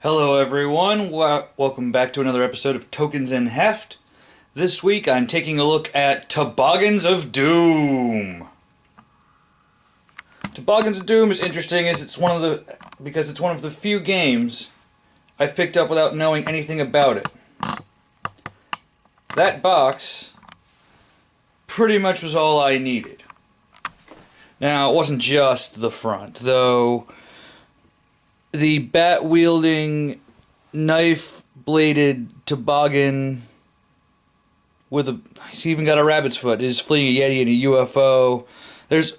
Hello everyone, welcome back to another episode of Tokens and Heft. This week I'm taking a look at Toboggans of Doom. Toboggans of Doom is interesting because it's one of the few games I've picked up without knowing anything about it. That box pretty much was all I needed. Now, it wasn't just the front, though. The bat-wielding, knife-bladed toboggan he's even got a rabbit's foot, is fleeing a yeti and a UFO. There's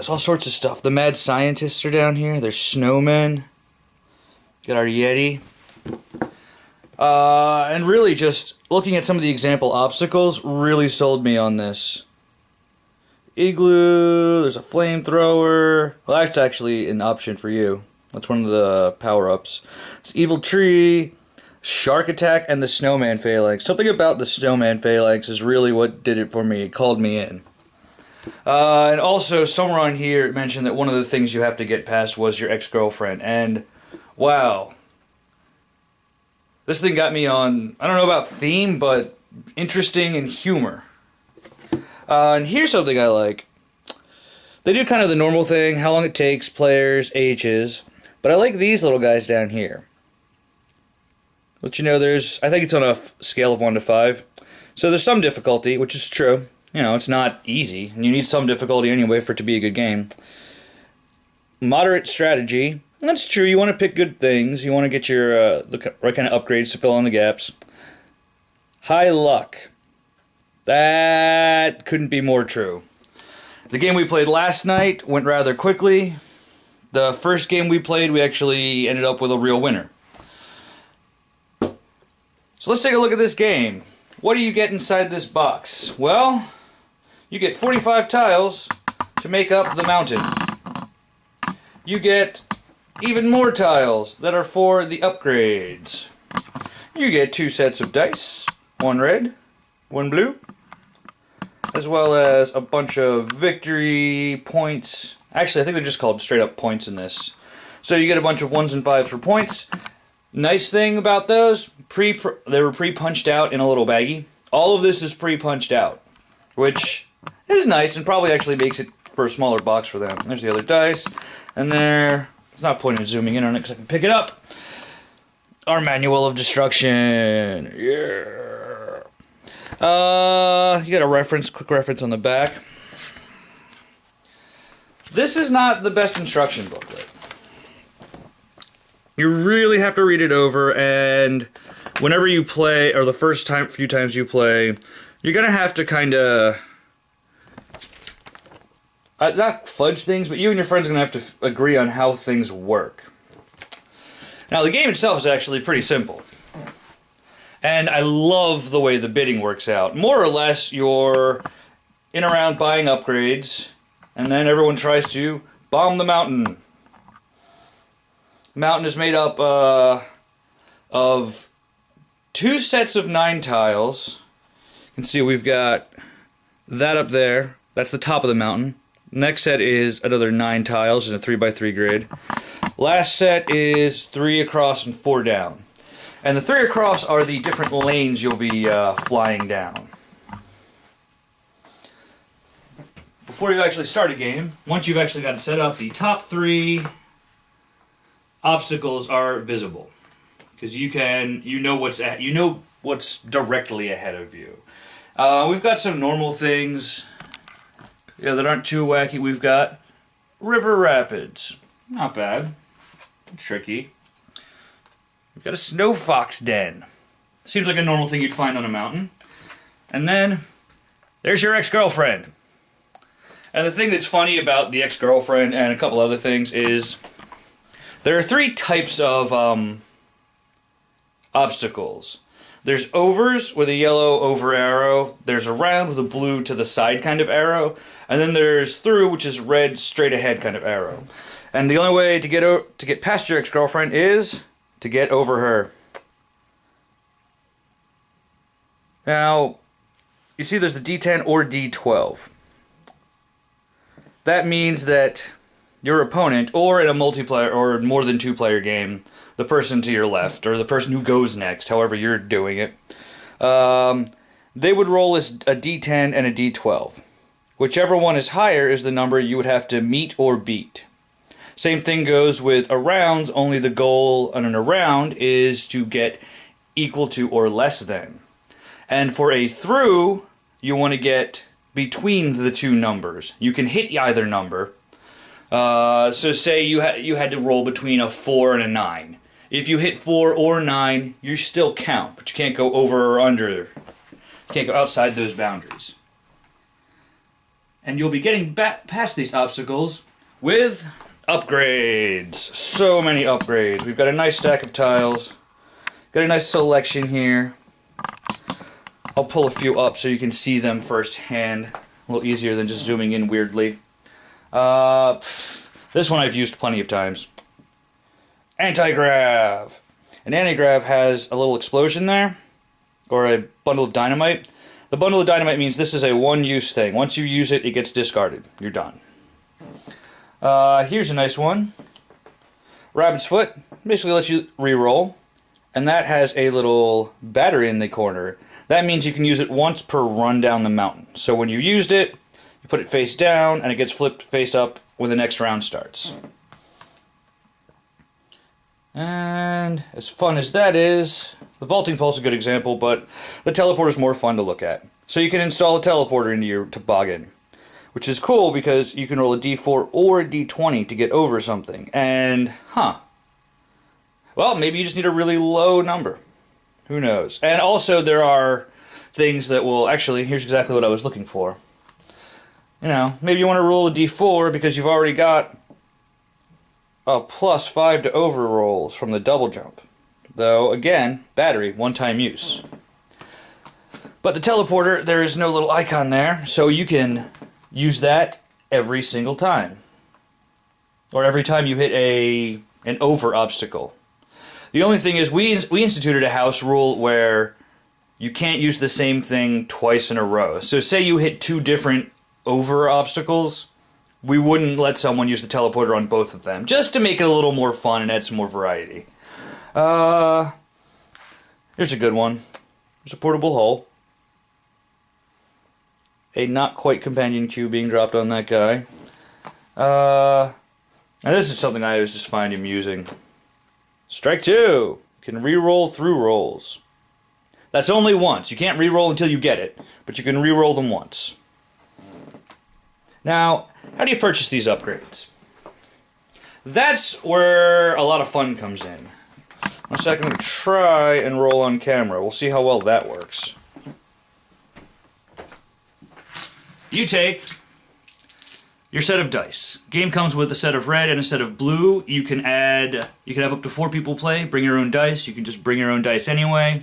all sorts of stuff. The mad scientists are down here. There's snowmen. Got our yeti. And really just looking at some of the example obstacles really sold me on this. Igloo, there's a flamethrower. Well, that's actually an option for you. That's one of the power-ups. It's Evil Tree, Shark Attack, and the Snowman Phalanx. Something about the Snowman Phalanx is really what did it for me. It called me in. And also, somewhere on here, it mentioned that one of the things you have to get past was your ex-girlfriend. And, wow. This thing got me on, I don't know about theme, but interesting and humor. And here's something I like. They do kind of the normal thing, how long it takes, players, ages. But I like these little guys down here. Let you know I think it's on a scale of 1 to 5. So there's some difficulty, which is true. You know, it's not easy, and you need some difficulty anyway for it to be a good game. Moderate strategy. That's true, you want to pick good things. You want to get your the right kind of upgrades to fill in the gaps. High luck. That couldn't be more true. The game we played last night went rather quickly. The first game we played, we actually ended up with a real winner. So let's take a look at this game. What do you get inside this box? Well, you get 45 tiles to make up the mountain. You get even more tiles that are for the upgrades. You get 2 sets of dice, 1 red, 1 blue, as well as a bunch of victory points. Actually, I think they're just called straight up points in this. So you get a bunch of 1s and 5s for points. Nice thing about those, they were pre-punched out in a little baggie. All of this is pre-punched out, which is nice and probably actually makes it for a smaller box for them. There's the other dice, and there's not a point in zooming in on it because I can pick it up. Our manual of destruction. Yeah. You got a quick reference on the back. This is not the best instruction booklet. You really have to read it over, and whenever you play, or the few times you play, you're gonna have to kind of not fudge things, but you and your friends are gonna have to agree on how things work. Now, the game itself is actually pretty simple. And I love the way the bidding works out. More or less, you're in around buying upgrades, and then everyone tries to bomb the mountain. The mountain is made up of 2 sets of 9 tiles. You can see we've got that up there. That's the top of the mountain. Next set is another 9 tiles in a 3x3 grid. Last set is 3 across and 4 down. And the 3 across are the different lanes you'll be flying down. Before you actually start a game, once you've actually got it set up, the top 3 obstacles are visible. Because you know what's directly ahead of you. We've got some normal things that aren't too wacky. We've got river rapids. Not bad. Tricky. We've got a snow fox den. Seems like a normal thing you'd find on a mountain. And then, there's your ex-girlfriend. And the thing that's funny about the ex-girlfriend and a couple other things is there are 3 types of obstacles. There's overs with a yellow over arrow. There's a round with a blue to the side kind of arrow. And then there's through, which is red straight ahead kind of arrow. And the only way to get past your ex-girlfriend is to get over her. Now, you see there's the D10 or D12. That means that your opponent, or in a multiplayer or more than 2-player game, the person to your left, or the person who goes next, however you're doing it, they would roll a d10 and a d12. Whichever one is higher is the number you would have to meet or beat. Same thing goes with a rounds, only the goal on a round is to get equal to or less than. And for a through, you want to get between the two numbers. You can hit either number. So say you had to roll between a 4 and a 9. If you hit 4 or 9, you still count, but you can't go over or under. You can't go outside those boundaries. And you'll be getting past these obstacles with upgrades. So many upgrades. We've got a nice stack of tiles. Got a nice selection here. I'll pull a few up so you can see them firsthand. A little easier than just zooming in weirdly. This one I've used plenty of times. Anti-grav. An anti-grav has a little explosion there, or a bundle of dynamite. The bundle of dynamite means this is a one-use thing. Once you use it, it gets discarded. You're done. Here's a nice one. Rabbit's foot. Basically lets you re-roll. And that has a little battery in the corner. That means you can use it once per run down the mountain. So when you used it, you put it face down, and it gets flipped face up when the next round starts. And as fun as that is, the vaulting pole is a good example, but the teleporter is more fun to look at. So you can install a teleporter into your toboggan, which is cool because you can roll a d4 or a d20 to get over something. And, well, maybe you just need a really low number. Who knows? And also there are things that will... Actually, here's exactly what I was looking for. You know, maybe you want to roll a d4 because you've already got a +5 to over rolls from the double jump. Though, again, battery, one-time use. But the teleporter, there is no little icon there, so you can use that every single time. Or every time you hit an over obstacle. The only thing is, we instituted a house rule where you can't use the same thing twice in a row. So say you hit 2 different over obstacles, we wouldn't let someone use the teleporter on both of them, just to make it a little more fun and add some more variety. Here's a good one. There's a portable hole. A not quite companion cube being dropped on that guy. And this is something I always just find amusing. Strike 2. You can re-roll through rolls. That's only once. You can't re-roll until you get it, but you can re-roll them once. Now, how do you purchase these upgrades? That's where a lot of fun comes in. One second, I'm going to try and roll on camera. We'll see how well that works. You take your set of dice. Game comes with a set of red and a set of blue. You can have up to 4 people play. Bring your own dice. You can just bring your own dice anyway.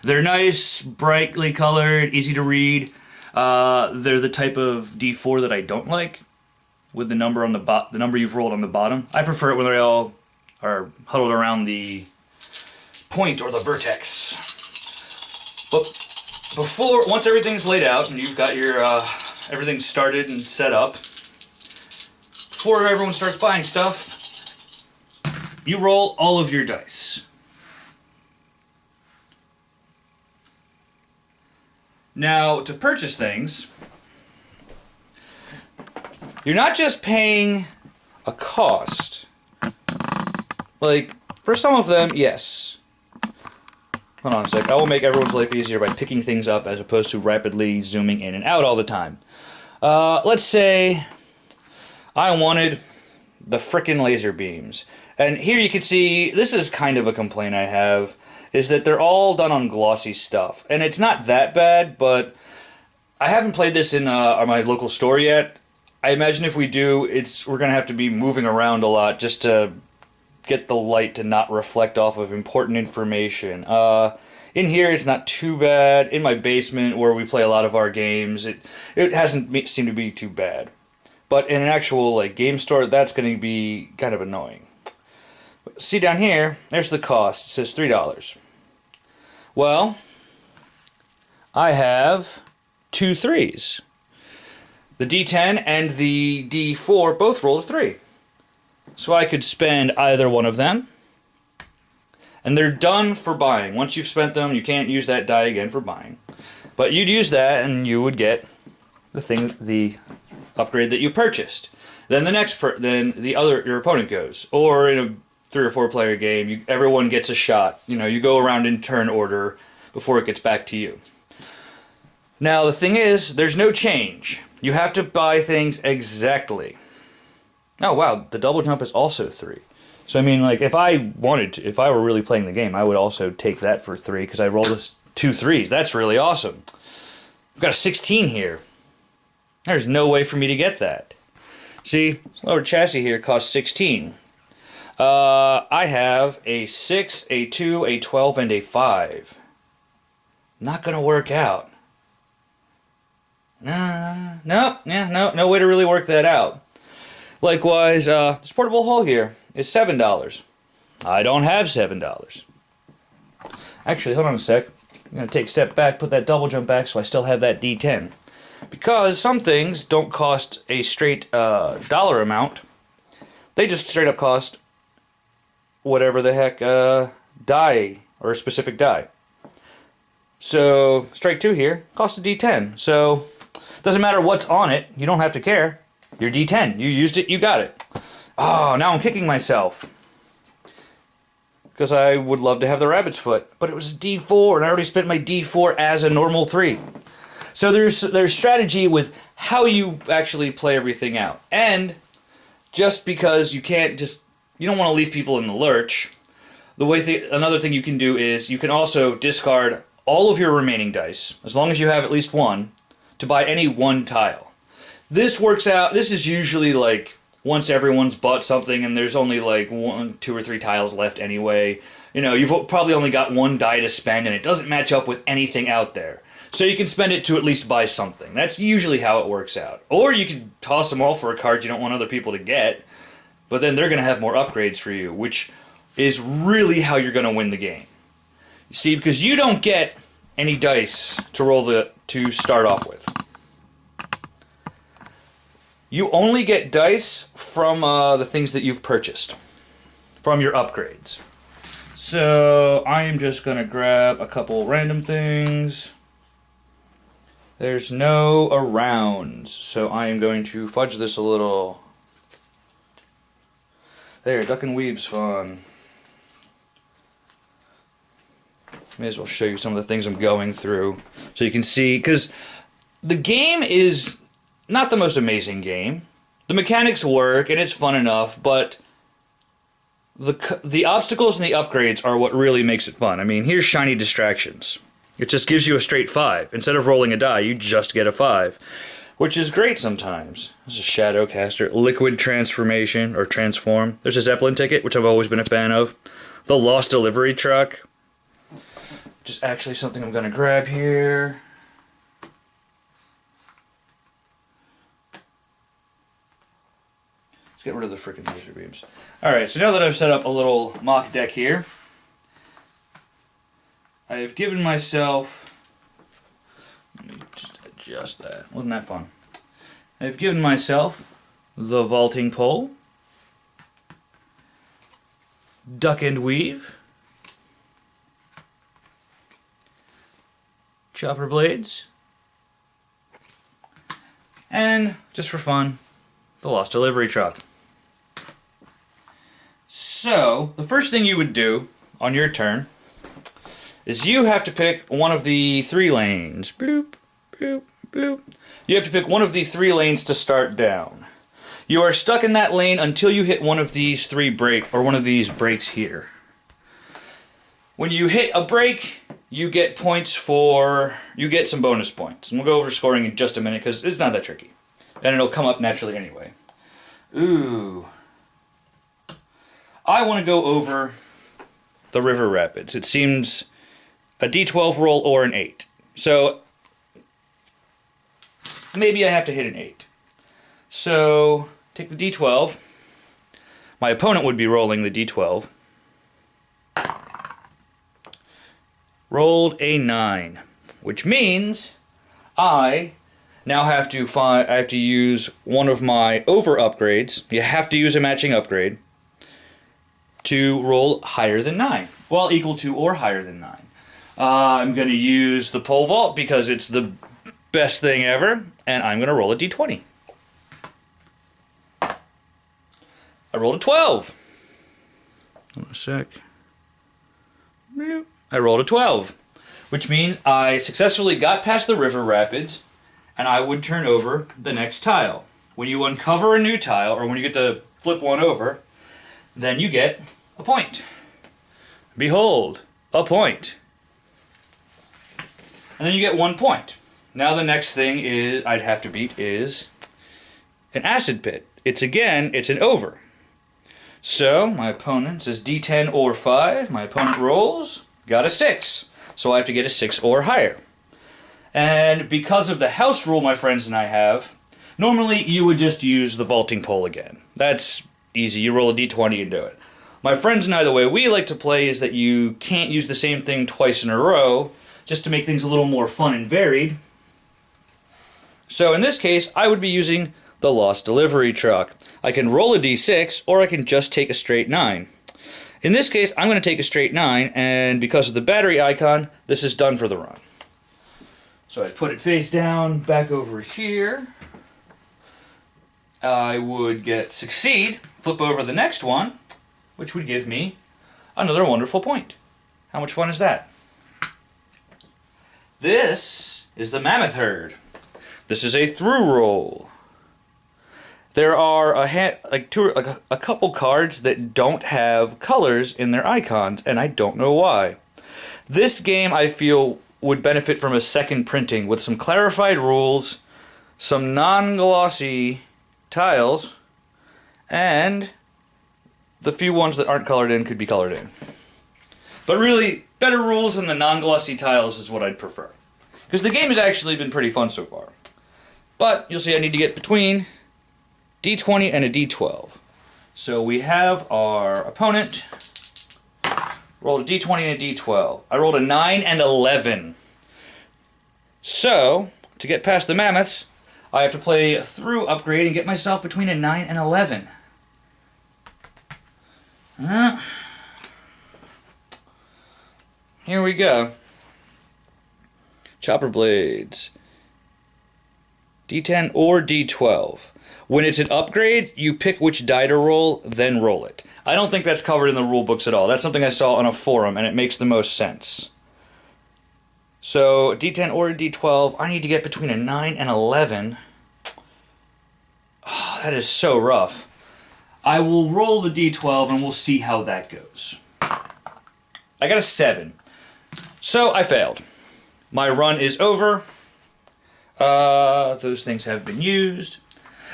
They're nice, brightly colored, easy to read. They're the type of D4 that I don't like, with the number on the number you've rolled on the bottom. I prefer it when they all are huddled around the point or the vertex. But once everything's laid out and you've got your everything started and set up, before everyone starts buying stuff, you roll all of your dice. Now, to purchase things, you're not just paying a cost. Like, for some of them, yes. Hold on a sec. I will make everyone's life easier by picking things up as opposed to rapidly zooming in and out all the time. Let's say I wanted the frickin' laser beams. And here you can see, this is kind of a complaint I have, is that they're all done on glossy stuff. And it's not that bad, but I haven't played this in my local store yet. I imagine if we do, we're going to have to be moving around a lot just to get the light to not reflect off of important information. In here, it's not too bad. In my basement, where we play a lot of our games, it hasn't seemed to be too bad. But in an actual game store, that's going to be kind of annoying. See down here, there's the cost. It says $3. Well, I have 2 3s. The D10 and the D4 both roll a 3. So I could spend either one of them. And they're done for buying. Once you've spent them, you can't use that die again for buying. But you'd use that and you would get the upgrade that you purchased. Then your opponent goes. Or in a 3 or 4 player game, everyone gets a shot. You go around in turn order before it gets back to you. Now the thing is, there's no change. You have to buy things exactly. Oh wow, the double jump is also 3. So I mean, like, if I were really playing the game, I would also take that for 3 because I rolled 2 3s. That's really awesome. I've got a 16 here. There's no way for me to get that. See, lower chassis here costs 16. I have a 6, a 2, a 12, and a 5. Not gonna work out. No way to really work that out. Likewise, this portable hull here is $7. I don't have $7. Actually, hold on a sec. I'm going to take a step back, put that double jump back so I still have that D10. Because some things don't cost a straight dollar amount. They just straight up cost whatever the heck die, or a specific die. So, strike 2 here costs a D10. So, doesn't matter what's on it, you don't have to care. Your D10, you used it, you got it. Oh, now I'm kicking myself. Because I would love to have the rabbit's foot, but it was a D4, and I already spent my D4 as a normal 3. So there's strategy with how you actually play everything out. And just because you don't want to leave people in the lurch, another thing you can do is you can also discard all of your remaining dice, as long as you have at least one, to buy any one tile. This works out, this is usually like once everyone's bought something and there's only like 1, 2, or 3 tiles left anyway. You've probably only got one die to spend and it doesn't match up with anything out there. So you can spend it to at least buy something. That's usually how it works out. Or you can toss them all for a card you don't want other people to get, but then they're going to have more upgrades for you, which is really how you're going to win the game. You see, because you don't get any dice to start off with. You only get dice from the things that you've purchased, from your upgrades. So I am just going to grab a couple random things. There's no arounds, so I am going to fudge this a little. There, duck and weave's fun. May as well show you some of the things I'm going through so you can see, because the game is not the most amazing game. The mechanics work and it's fun enough, but the obstacles and the upgrades are what really makes it fun. I mean, here's shiny distractions. It just gives you a straight 5. Instead of rolling a die, you just get a 5, which is great sometimes. There's a shadow caster, liquid transformation or transform. There's a Zeppelin ticket, which I've always been a fan of. The lost delivery truck, which is actually something I'm going to grab here. Let's get rid of the frickin' laser beams. Alright, so now that I've set up a little mock deck here, I have given myself, let me just adjust that, wasn't that fun? I've given myself the vaulting pole, duck and weave, chopper blades, and, just for fun, the lost delivery truck. So, the first thing you would do on your turn is you have to pick one of the 3 lanes. Bloop, bloop, bloop. You have to pick one of the 3 lanes to start down. You are stuck in that lane until you hit one of these 3 one of these breaks here. When you hit a break, you get some bonus points. And we'll go over scoring in just a minute because it's not that tricky. And it'll come up naturally anyway. Ooh. I want to go over the river rapids. It seems a D12 roll or an 8. So maybe I have to hit an 8. So take the D12. My opponent would be rolling the D12. Rolled a 9, which means I now have to use one of my over upgrades. You have to use a matching upgrade. to roll higher than 9. Well, equal to or higher than 9. I'm going to use the pole vault because it's the best thing ever, and I'm going to roll a d20. I rolled a 12. Hold on a sec. I rolled a 12, which means I successfully got past the river rapids, and I would turn over the next tile. When you uncover a new tile, or when you get to flip one over, then you get a point. Behold, a point. And then you get 1 point. Now the next thing I'd have to beat is an acid pit. It's an over. So my opponent says D10 or 5. My opponent rolls, got a 6. So I have to get a 6 or higher. And because of the house rule my friends and I have, normally you would just use the vaulting pole again. That's easy. You roll a D20 and do it. My friends and I, the way we like to play is that you can't use the same thing twice in a row, just to make things a little more fun and varied. So in this case, I would be using the Lost Delivery Truck. I can roll a d6, or I can just take a straight 9. In this case, I'm going to take a straight 9, and because of the battery icon, this is done for the run. So I put it face down, back over here. I would get succeed, flip over the next one, which would give me another wonderful point. How much fun is that? This is the mammoth herd. This is a through roll. There are a couple cards that don't have colors in their icons, and I don't know why. This game, I feel, would benefit from a second printing with some clarified rules, some non-glossy tiles, and the few ones that aren't colored in could be colored in. But really, better rules than the non-glossy tiles is what I'd prefer. Because the game has actually been pretty fun so far. But you'll see I need to get between D20 and a D12. So we have our opponent rolled a D20 and a D12. I rolled a 9 and 11. So, to get past the mammoths, I have to play through upgrade and get myself between a 9 and 11. Here we go. Chopper blades. D10 or D12. When it's an upgrade, you pick which die to roll, then roll it. I don't think that's covered in the rule books at all. That's something I saw on a forum, and it makes the most sense. So, D10 or D12, I need to get between a 9 and 11. Oh, that is so rough. I will roll the D12, and we'll see how that goes. I got a 7. So, I failed. My run is over. Those things have been used.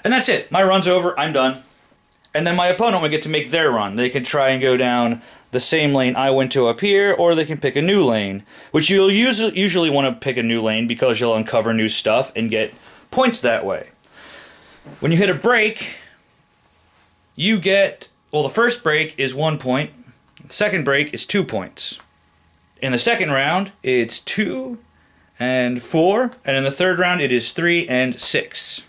And that's it. My run's over. I'm done. And then my opponent will get to make their run. They can try and go down the same lane I went to up here, or they can pick a new lane, which you'll usually want to pick a new lane because you'll uncover new stuff and get points that way. When you hit a break, you get, well, the first break is 1 point. The second break is 2 points. In the second round, it's 2 and 4, and in the third round, it is 3 and 6.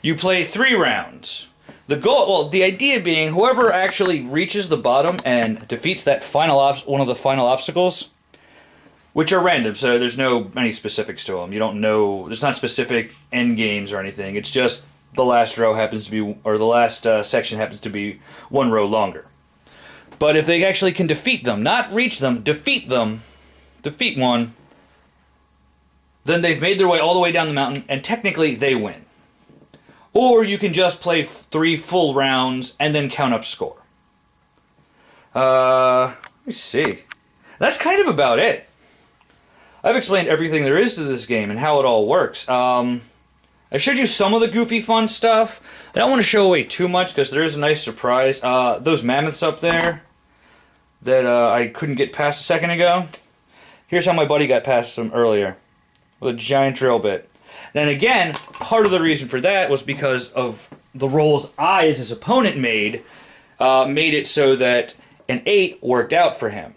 You play 3 rounds. The goal, well, the idea being, whoever actually reaches the bottom and defeats that final one of the final obstacles, which are random, so there's no any specifics to them. You don't know, there's not specific end games or anything. It's just the last row happens to be, or the last section happens to be 1 row longer. But if they actually can defeat them, not reach them, defeat one, then they've made their way all the way down the mountain, and technically they win. Or you can just play 3 full rounds and then count up score. Let me see. That's kind of about it. I've explained everything there is to this game and how it all works. I showed you some of the goofy fun stuff. I don't want to show away too much because there is a nice surprise. Those mammoths up there that I couldn't get past a second ago. Here's how my buddy got past them earlier. With a giant drill bit. Then again, part of the reason for that was because of the rolls I, as his opponent, made it so that an 8 worked out for him.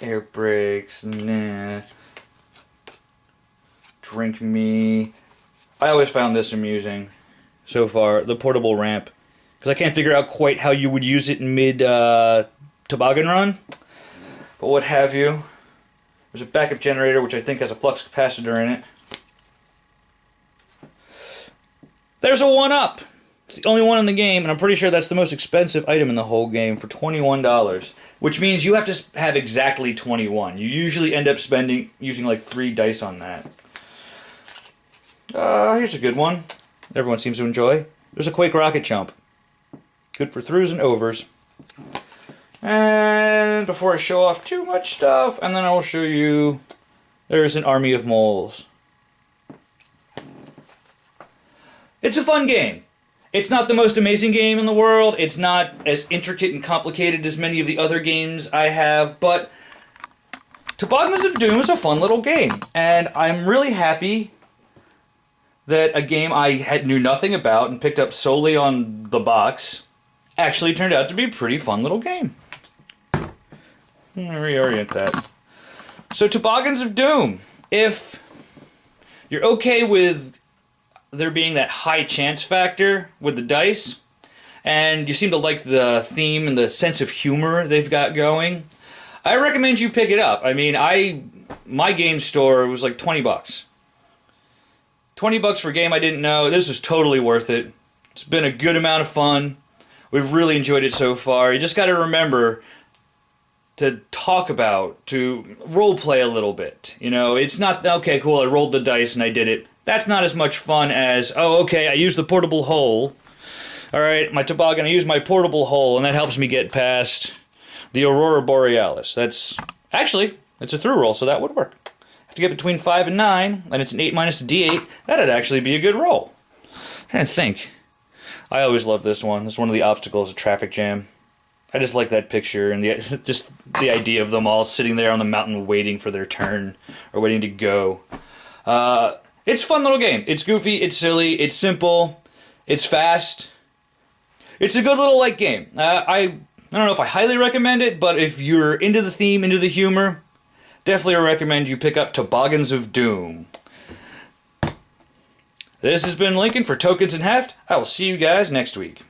Air brakes, nah. Drink me. I always found this amusing so far. The portable ramp because I can't figure out quite how you would use it in mid toboggan run. But what have you. There's a backup generator, which I think has a flux capacitor in it. There's a 1-up. It's the only one in the game, and I'm pretty sure that's the most expensive item in the whole game for $21. Which means you have to have exactly 21. You usually end up using like 3 dice on that. Here's a good one. Everyone seems to enjoy. There's a Quake rocket jump. Good for throughs and overs. And before I show off too much stuff, and then I will show you, there's an army of moles. It's a fun game. It's not the most amazing game in the world. It's not as intricate and complicated as many of the other games I have, but Toboggans of Doom is a fun little game. And I'm really happy that a game I knew nothing about and picked up solely on the box actually turned out to be a pretty fun little game. Let me reorient that. So Toboggans of Doom. If you're okay with there being that high chance factor with the dice, and you seem to like the theme and the sense of humor they've got going, I recommend you pick it up. I mean, my game store was like $20. $20 for a game I didn't know. This was totally worth it. It's been a good amount of fun. We've really enjoyed it so far. You just got to remember to talk about, to role play a little bit. You know, it's not, okay, cool, I rolled the dice and I did it. That's not as much fun as, oh, okay, I used the portable hole. All right, my toboggan, I used my portable hole, and that helps me get past the Aurora Borealis. That's, actually, it's a through roll, so that would work. I have to get between 5 and 9, and it's an 8 minus a d8. That'd actually be a good roll. I'm trying to think. I always love this one. This is one of the obstacles, a traffic jam. I just like that picture and just the idea of them all sitting there on the mountain waiting for their turn or waiting to go. It's a fun little game. It's goofy, it's silly, it's simple, it's fast. It's a good little light game. I don't know if I highly recommend it, but if you're into the theme, into the humor, definitely recommend you pick up Toboggans of Doom. This has been Lincoln for Tokens and Heft. I will see you guys next week.